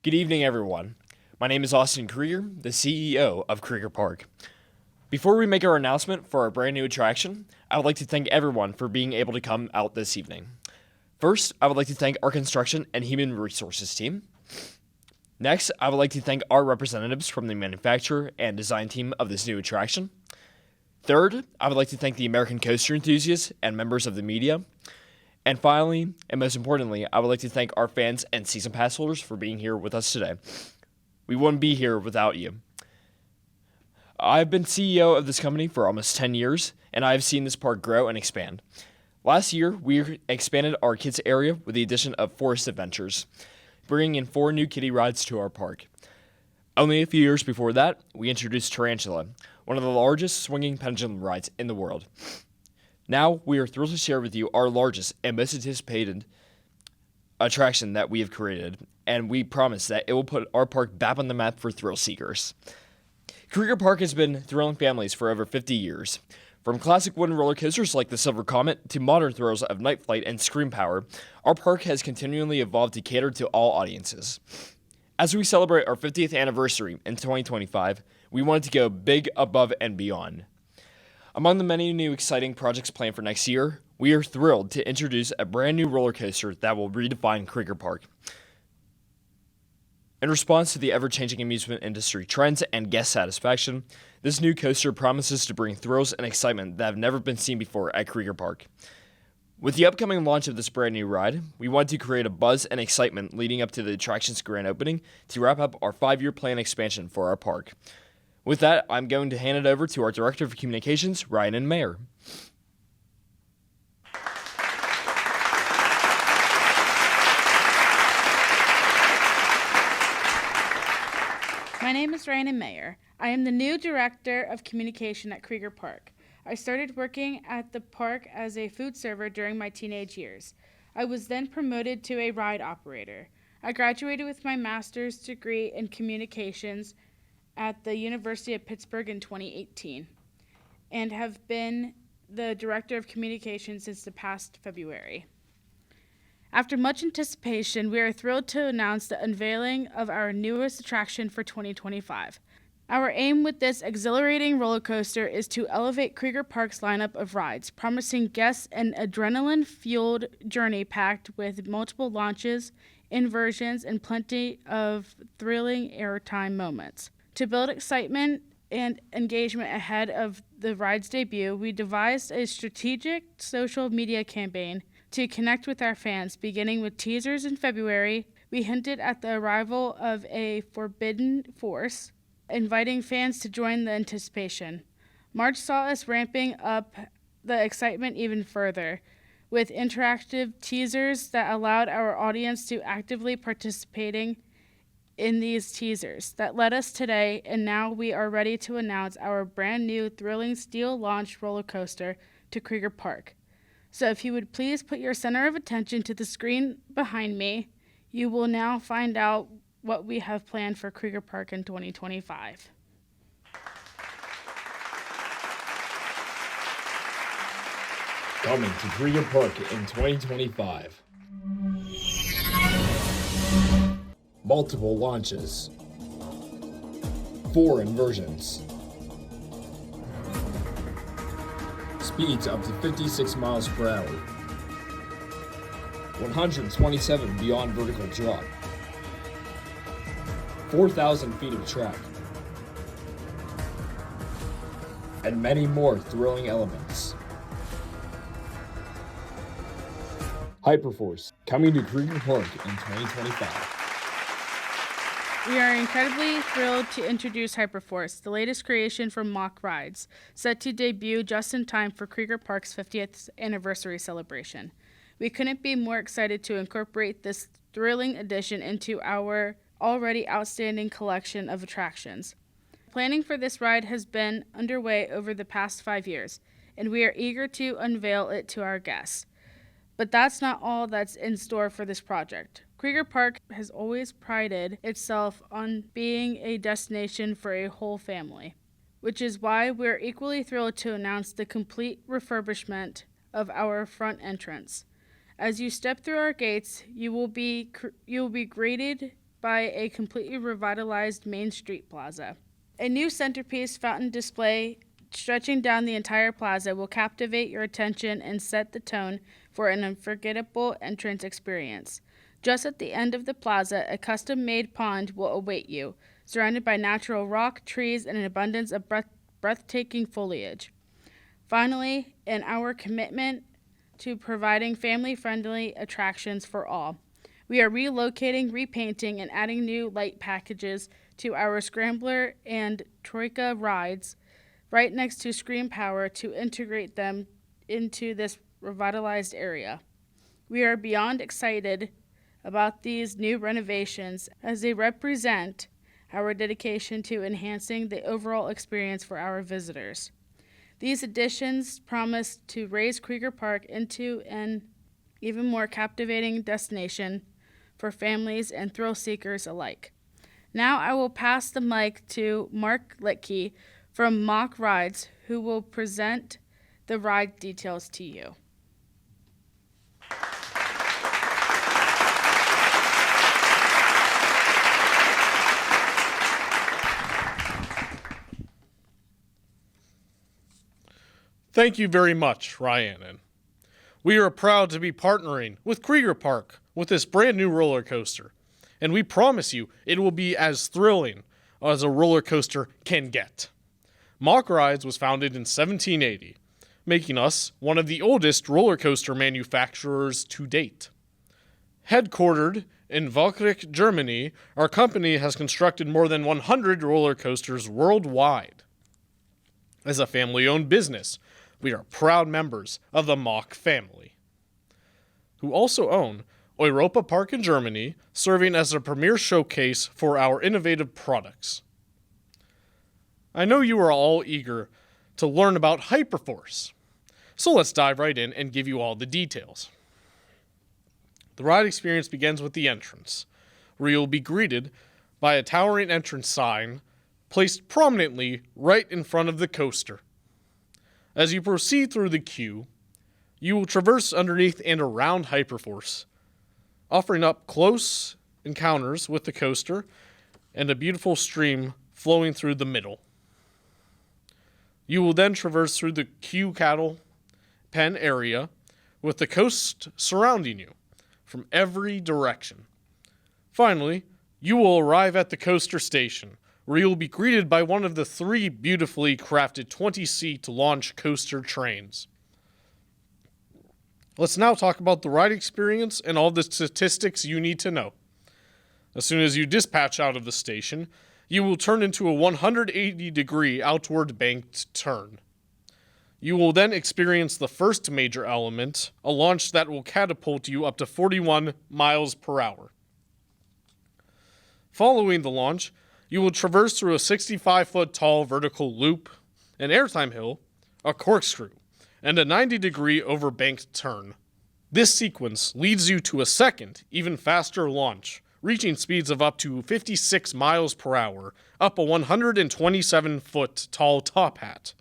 Good evening, everyone. My name is Austin Krieger, the CEO of Krieger Park. Before we make our announcement for our brand new attraction, I would like to thank everyone for being able to come out this evening. First, I would like to thank our construction and human resources team. Next, I would like to thank our representatives from the manufacturer and design team of this new attraction. Third, I would like to thank the American coaster enthusiasts and members of the media. And finally, and most importantly, I would like to thank our fans and season pass holders for being here with us today. We wouldn't be here without you. I've been CEO of this company for almost 10 years, and I've seen this park grow and expand. Last year, we expanded our kids area with the addition of Forest Adventures, bringing in 4 new kiddie rides to our park. Only a few years before that, we introduced Tarantula, one of the largest swinging pendulum rides in the world. Now, we are thrilled to share with you our largest and most anticipated attraction that we have created, and we promise that it will put our park back on the map for thrill seekers. Krieger Park has been thrilling families for over 50 years. From classic wooden roller coasters like the Silver Comet to modern thrills of Night Flight and Scream Power, our park has continually evolved to cater to all audiences. As we celebrate our 50th anniversary in 2025, we wanted to go big, above, and beyond. Among the many new exciting projects planned for next year, we are thrilled to introduce a brand new roller coaster that will redefine Krieger Park. In response to the ever-changing amusement industry trends and guest satisfaction, this new coaster promises to bring thrills and excitement that have never been seen before at Krieger Park. With the upcoming launch of this brand new ride, we want to create a buzz and excitement leading up to the attraction's grand opening to wrap up our 5-year plan expansion for our park. With that, I'm going to hand it over to our Director of Communications, Ryan Mayer. My name is Ryan Mayer. I am the new Director of Communication at Krieger Park. I started working at the park as a food server during my teenage years. I was then promoted to a ride operator. I graduated with my master's degree in communications at the University of Pittsburgh in 2018 and have been the Director of Communications since the past February. After much anticipation, we are thrilled to announce the unveiling of our newest attraction for 2025. Our aim with this exhilarating roller coaster is to elevate Krieger Park's lineup of rides, promising guests an adrenaline-fueled journey packed with multiple launches, inversions, and plenty of thrilling airtime moments. To build excitement and engagement ahead of the ride's debut, we devised a strategic social media campaign to connect with our fans, beginning with teasers in February. We hinted at the arrival of a forbidden force, inviting fans to join the anticipation. March saw us ramping up the excitement even further, with interactive teasers that allowed our audience to actively participating in these teasers that led us today, and now we are ready to announce our brand new thrilling steel-launched roller coaster to Krieger Park. So if you would please put your center of attention to the screen behind me, you will now find out what we have planned for Krieger Park in 2025. Coming to Krieger Park in 2025. Multiple launches. 4 inversions. Speeds up to 56 miles per hour. 127 beyond vertical drop. 4,000 feet of track. And many more thrilling elements. Hyperforce, coming to Krieger Park in 2025. We are incredibly thrilled to introduce Hyperforce, the latest creation from Mock Rides, set to debut just in time for Krieger Park's 50th anniversary celebration. We couldn't be more excited to incorporate this thrilling addition into our already outstanding collection of attractions. Planning for this ride has been underway over the past 5 years, and we are eager to unveil it to our guests. But that's not all that's in store for this project. Krieger Park has always prided itself on being a destination for a whole family, which is why we're equally thrilled to announce the complete refurbishment of our front entrance. As you step through our gates, you will be greeted by a completely revitalized Main Street plaza. A new centerpiece fountain display stretching down the entire plaza will captivate your attention and set the tone for an unforgettable entrance experience. Just at the end of the plaza, a custom-made pond will await you, surrounded by natural rock, trees, and an abundance of breathtaking foliage. Finally, in our commitment to providing family-friendly attractions for all, we are relocating, repainting, and adding new light packages to our Scrambler and Troika rides right next to Scream Power to integrate them into this revitalized area. We are beyond excited about these new renovations as they represent our dedication to enhancing the overall experience for our visitors. These additions promise to raise Krieger Park into an even more captivating destination for families and thrill seekers alike. Now I will pass the mic to Mark Litke from Mock Rides, who will present the ride details to you. Thank you very much, Rhiannon. We are proud to be partnering with Krieger Park with this brand new roller coaster, and we promise you it will be as thrilling as a roller coaster can get. Mock Rides was founded in 1780, making us one of the oldest roller coaster manufacturers to date. Headquartered in Walkreich, Germany, our company has constructed more than 100 roller coasters worldwide. As a family-owned business, we are proud members of the Mock family, who also own Europa Park in Germany, serving as a premier showcase for our innovative products. I know you are all eager to learn about Hyperforce, so let's dive right in and give you all the details. The ride experience begins with the entrance, where you'll be greeted by a towering entrance sign placed prominently right in front of the coaster. As you proceed through the queue, you will traverse underneath and around Hyperforce, offering up close encounters with the coaster and a beautiful stream flowing through the middle. You will then traverse through the queue cattle pen area with the coast surrounding you from every direction. Finally, you will arrive at the coaster station, where you will be greeted by one of the 3 beautifully crafted 20-seat launch coaster trains. Let's now talk about the ride experience and all the statistics you need to know. As soon as you dispatch out of the station, you will turn into a 180-degree outward banked turn. You will then experience the first major element, a launch that will catapult you up to 41 miles per hour. Following the launch, you will traverse through a 65-foot tall vertical loop, an airtime hill, a corkscrew, and a 90-degree overbanked turn. This sequence leads you to a second, even faster launch, reaching speeds of up to 56 miles per hour, up a 127-foot tall top hat,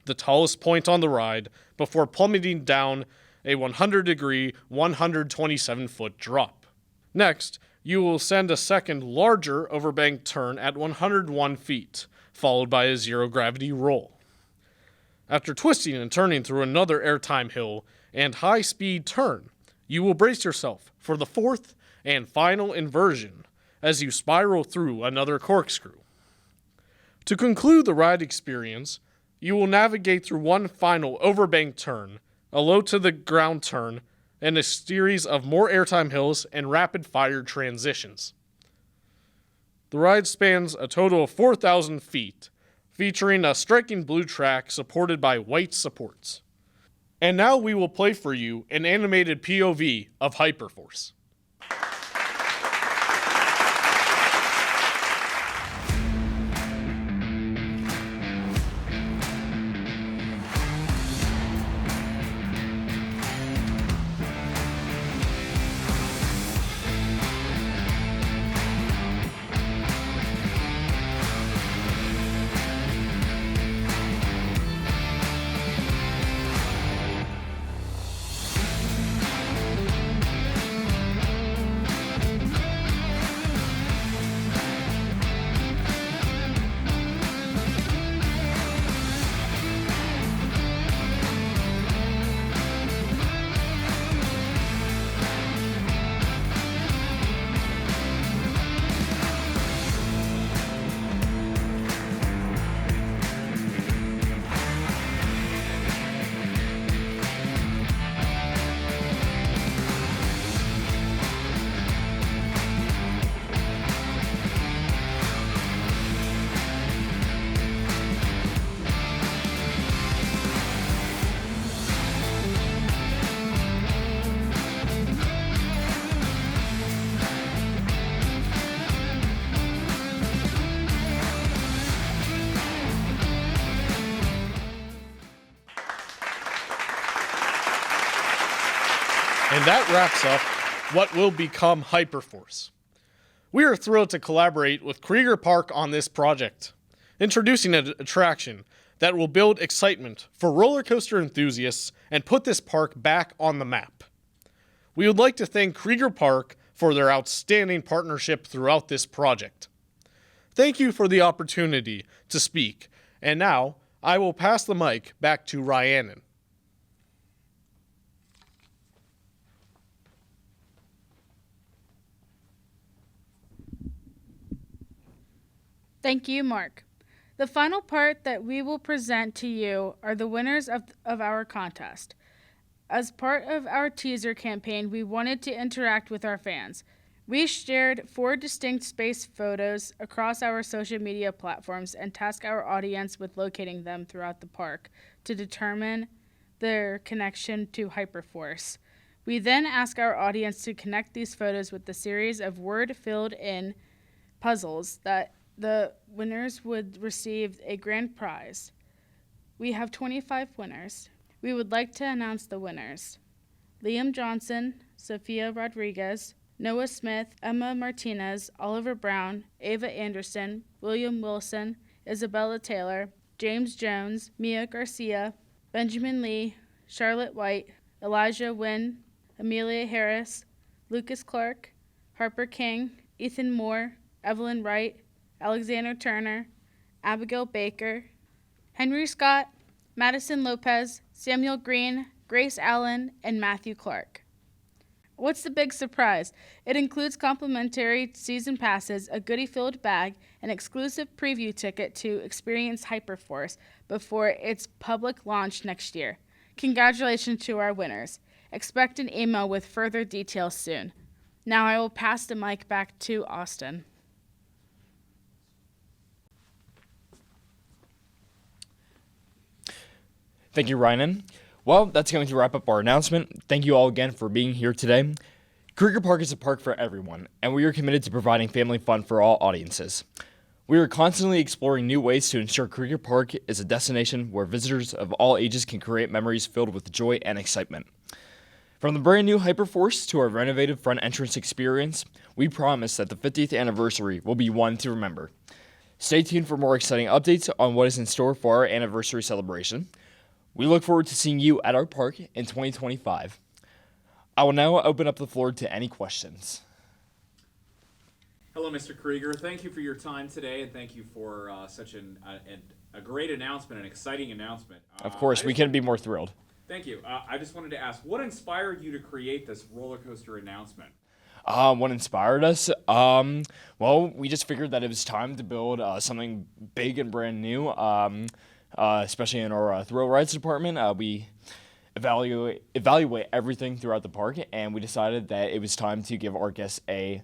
the tallest point on the ride, before plummeting down a 100-degree, 127-foot drop. Next, you will send a second, larger overbanked turn at 101 feet, followed by a zero-gravity roll. After twisting and turning through another airtime hill and high-speed turn, you will brace yourself for the fourth and final inversion as you spiral through another corkscrew. To conclude the ride experience, you will navigate through one final overbanked turn, a low-to-the-ground turn, and a series of more airtime hills and rapid-fire transitions. The ride spans a total of 4,000 feet, featuring a striking blue track supported by white supports. And now we will play for you an animated POV of Hyperforce. And that wraps up what will become Hyperforce. We are thrilled to collaborate with Krieger Park on this project, introducing an attraction that will build excitement for roller coaster enthusiasts and put this park back on the map. We would like to thank Krieger Park for their outstanding partnership throughout this project. Thank you for the opportunity to speak, and now I will pass the mic back to Rhiannon. Thank you, Mark. The final part that we will present to you are the winners of our contest. As part of our teaser campaign, we wanted to interact with our fans. We shared 4 distinct space photos across our social media platforms and tasked our audience with locating them throughout the park to determine their connection to Hyperforce. We then asked our audience to connect these photos with the series of word-filled-in puzzles that the winners would receive a grand prize. We have 25 winners. We would like to announce the winners: Liam Johnson, Sophia Rodriguez, Noah Smith, Emma Martinez, Oliver Brown, Ava Anderson, William Wilson, Isabella Taylor, James Jones, Mia Garcia, Benjamin Lee, Charlotte White, Elijah Wynn, Amelia Harris, Lucas Clark, Harper King, Ethan Moore, Evelyn Wright, Alexander Turner, Abigail Baker, Henry Scott, Madison Lopez, Samuel Green, Grace Allen, and Matthew Clark. What's the big surprise? It includes complimentary season passes, a goodie-filled bag, an exclusive preview ticket to experience Hyperforce before its public launch next year. Congratulations to our winners. Expect an email with further details soon. Now I will pass the mic back to Austin. Thank you, Rhiannon. Well, that's going to wrap up our announcement. Thank you all again for being here today. Krieger Park is a park for everyone, and we are committed to providing family fun for all audiences. We are constantly exploring new ways to ensure Krieger Park is a destination where visitors of all ages can create memories filled with joy and excitement. From the brand new Hyperforce to our renovated front entrance experience, we promise that the 50th anniversary will be one to remember. Stay tuned for more exciting updates on what is in store for our anniversary celebration. We look forward to seeing you at our park in 2025. I will now open up the floor to any questions. Hello, Mr. Krieger. Thank you for your time today, and thank you for such a great announcement, an exciting announcement. Of course, we couldn't be more thrilled. Thank you. I just wanted to ask, what inspired you to create this roller coaster announcement? What inspired us? Well, we just figured that it was time to build something big and brand new. Especially in our thrill rides department, we evaluate everything throughout the park, and we decided that it was time to give our guests a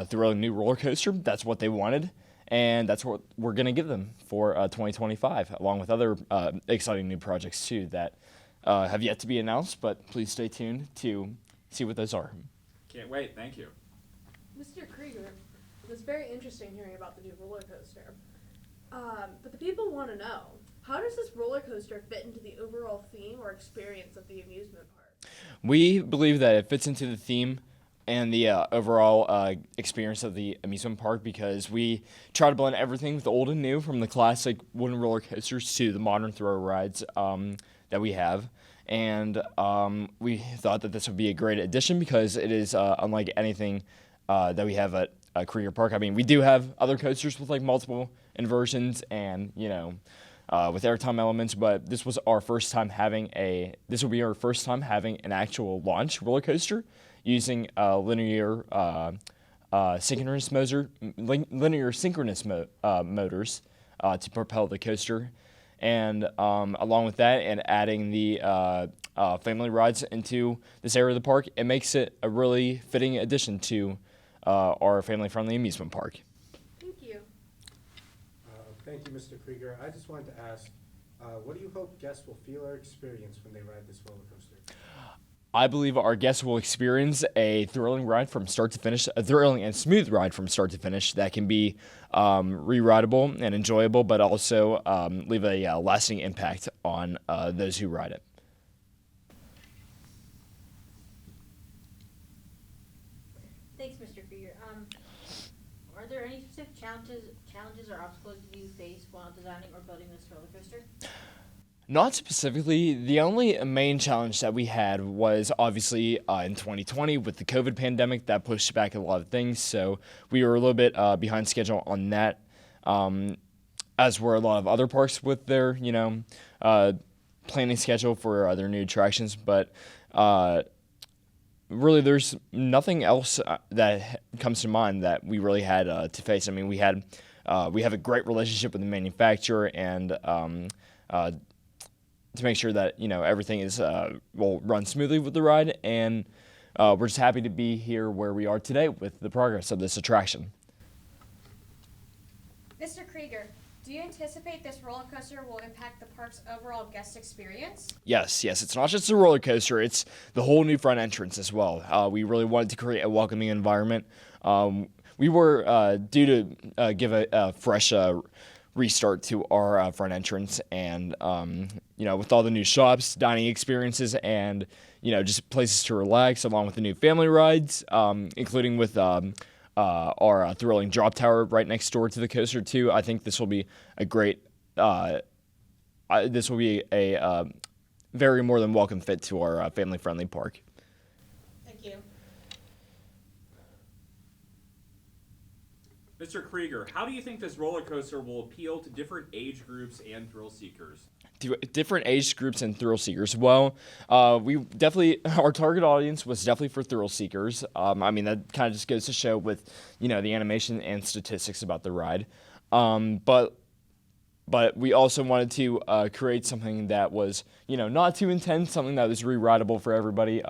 thrilling new roller coaster. That's what they wanted, and that's what we're going to give them for 2025, along with other exciting new projects too that have yet to be announced, but please stay tuned to see what those are. Can't wait. Thank you. Mr. Krieger, it was very interesting hearing about the new roller coaster. But the people want to know, how does this roller coaster fit into the overall theme or experience of the amusement park? We believe that it fits into the theme and the overall experience of the amusement park because we try to blend everything with old and new, from the classic wooden roller coasters to the modern throw rides that we have. And we thought that this would be a great addition because it is unlike anything that we have at Krieger Park. I mean, we do have other coasters with like multiple inversions and, with airtime elements, but this was our first time having this will be our first time having an actual launch roller coaster using linear synchronous motors to propel the coaster. And along with that, and adding the family rides into this area of the park, it makes it a really fitting addition to our family-friendly amusement park. Thank you. Thank you, Mr. Krieger. I just wanted to ask, what do you hope guests will feel or experience when they ride this roller coaster? I believe our guests will experience a thrilling ride from start to finish, a thrilling and smooth ride from start to finish that can be re-rideable and enjoyable, but also leave a lasting impact on those who ride it. specific challenges or obstacles do you face while designing or building this roller coaster? Not specifically. The only main challenge that we had was obviously in 2020 with the COVID pandemic that pushed back a lot of things. So we were a little bit behind schedule on that, as were a lot of other parks with their, planning schedule for their new attractions. But really, there's nothing else that comes to mind that we really had to face. I mean, we have a great relationship with the manufacturer and to make sure that everything is will run smoothly with the ride, and we're just happy to be here where we are today with the progress of this attraction. Mr. Krieger, do you anticipate this roller coaster will impact the park's overall guest experience? Yes, it's not just a roller coaster; it's the whole new front entrance as well. We really wanted to create a welcoming environment. We were due to give a fresh restart to our front entrance, and with all the new shops, dining experiences, and just places to relax, along with the new family rides, including with our thrilling drop tower right next door to the coaster too. I think this will be a great this will be a very more than welcome fit to our family friendly park. Thank you. Mr. Krieger, how do you think this roller coaster will appeal to different age groups and thrill seekers? Different age groups and thrill seekers. Well, our target audience was definitely for thrill seekers. I mean, that kind of just goes to show with, the animation and statistics about the ride. But we also wanted to create something that was, not too intense, something that was re-rideable for everybody,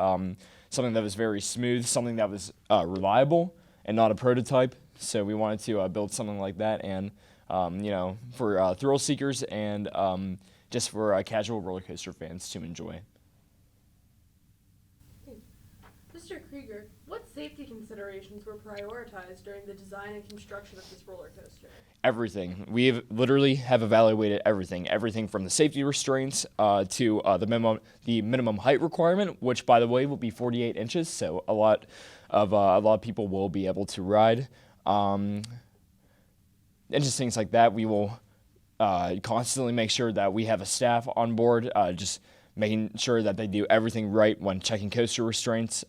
something that was very smooth, something that was reliable and not a prototype. So we wanted to build something like that, and for thrill seekers and just for casual roller coaster fans to enjoy. Mr. Krieger, what safety considerations were prioritized during the design and construction of this roller coaster? Everything. We literally have evaluated everything from the safety restraints to the minimum height requirement, which by the way will be 48 inches. So a lot of people will be able to ride. And just things like that. We will constantly make sure that we have a staff on board, just making sure that they do everything right when checking coaster restraints.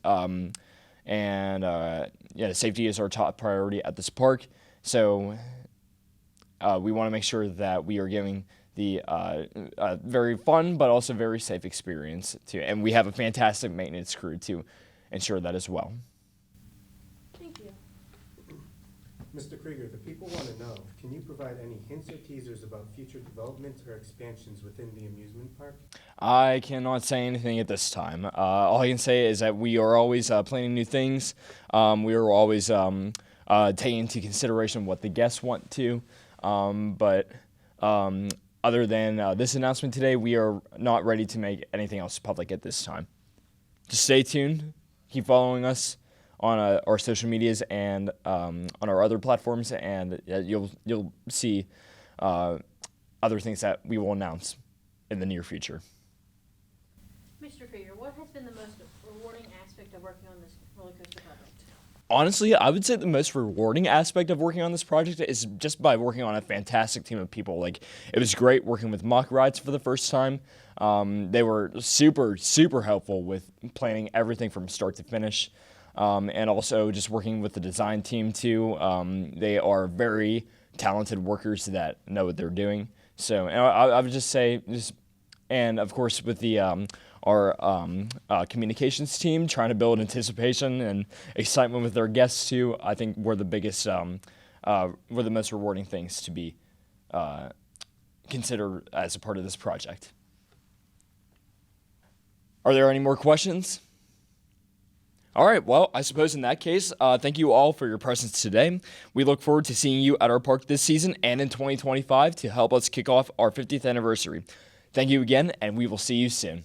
Safety is our top priority at this park. So we want to make sure that we are giving the very fun but also very safe experience too. And we have a fantastic maintenance crew to ensure that as well. Thank you. Mr. Krieger, the people want to know, can you provide any hints or teasers about future developments or expansions within the amusement park? I cannot say anything at this time. All I can say is that we are always planning new things. We are always taking into consideration what the guests want to. But other than this announcement today, we are not ready to make anything else public at this time. Just stay tuned. Keep following us on our social medias and on our other platforms, and you'll see other things that we will announce in the near future. Mr. Krieger, what has been the most rewarding aspect of working on this roller coaster project? Honestly, I would say the most rewarding aspect of working on this project is just by working on a fantastic team of people. Like, it was great working with Mock Rides for the first time. They were super, super helpful with planning everything from start to finish. And also just working with the design team too. They are very talented workers that know what they're doing. So, and I would just say, and of course with the our communications team trying to build anticipation and excitement with their guests too. I think were the biggest, were the most rewarding things to be considered as a part of this project. Are there any more questions? All right, well, I suppose in that case, thank you all for your presence today. We look forward to seeing you at our park this season and in 2025 to help us kick off our 50th anniversary. Thank you again, and we will see you soon.